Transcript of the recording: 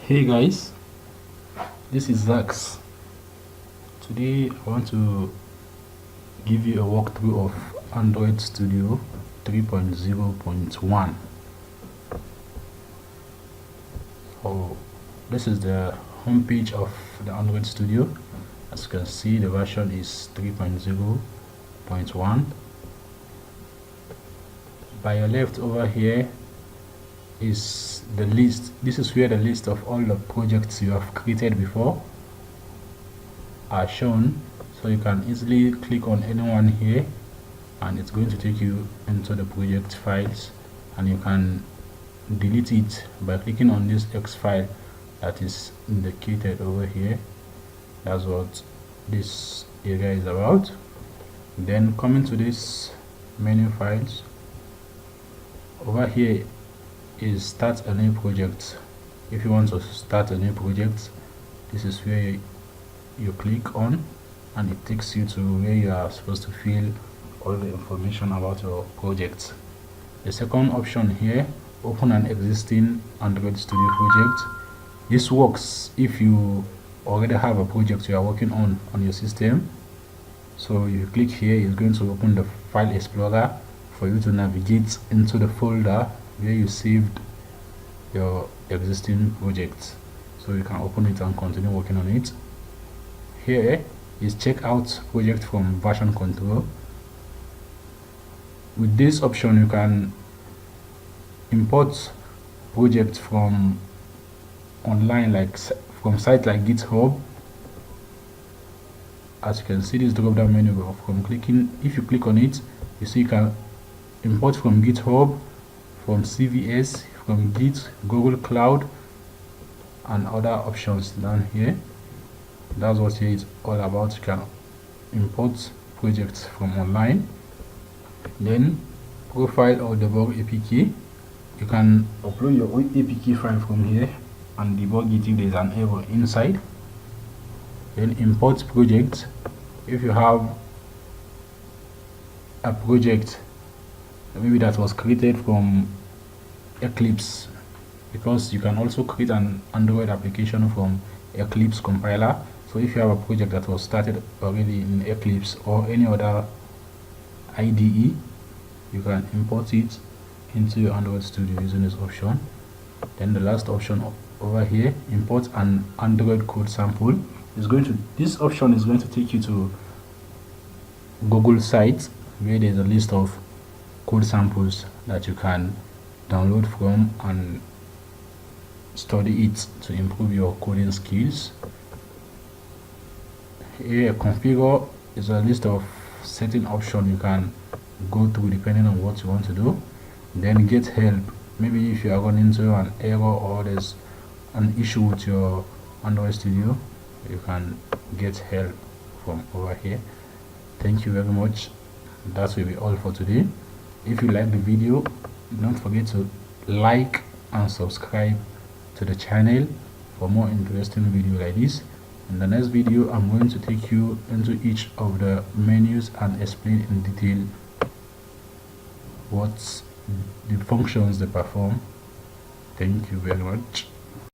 Hey guys, this is Zax. Today I want to give you a walkthrough of Android Studio 3.0.1. So this is the homepage of the Android Studio. As you can see, the version is 3.0.1. By your left over here is the list. This is where the list of all the projects you have created before are shown, so you can easily click on anyone here and it's going to take you into the project files, and you can delete it by clicking on this X file that is indicated over here. That's what this area is about. Then coming to this menu files, over here is start a new project. If you want to start a new project, this is where you click on, and it takes you to where you are supposed to fill all the information about your project. The second option here, open an existing Android Studio project. This works if you already have a project you are working on your system. So you click here, it's going to open the file explorer for you to navigate into the folder where you saved your existing project, so you can open it and continue working on it. Here is check out project from version control. With this option, you can import projects from online, like from sites like GitHub. As you can see, this drop down menu, from clicking, if you click on it, you see you can import from GitHub, from CVS, from Git, Google Cloud, and other options down here. That's what here is all about. You can import projects from online. Then profile or debug APK. You can upload your own APK file from here and debug it if there's an error inside. Then import project. If you have a project maybe that was created from Eclipse, because you can also create an Android application from Eclipse compiler. So if you have a project that was started already in Eclipse or any other IDE, you can import it into your Android Studio using this option. Then the last option over here, import an Android code sample, this option is going to take you to Google site where there's a list of code samples that you can download from and study it to improve your coding skills. Here, configure is a list of setting options you can go through depending on what you want to do. Then get help. Maybe if you are running into an error or there's an issue with your Android Studio, you can get help from over here. Thank you very much. That will be all for today. If you like the video, don't forget to like and subscribe to the channel for more interesting video like this. In the next video, I'm going to take you into each of the menus and explain in detail what the functions they perform. Thank you very much.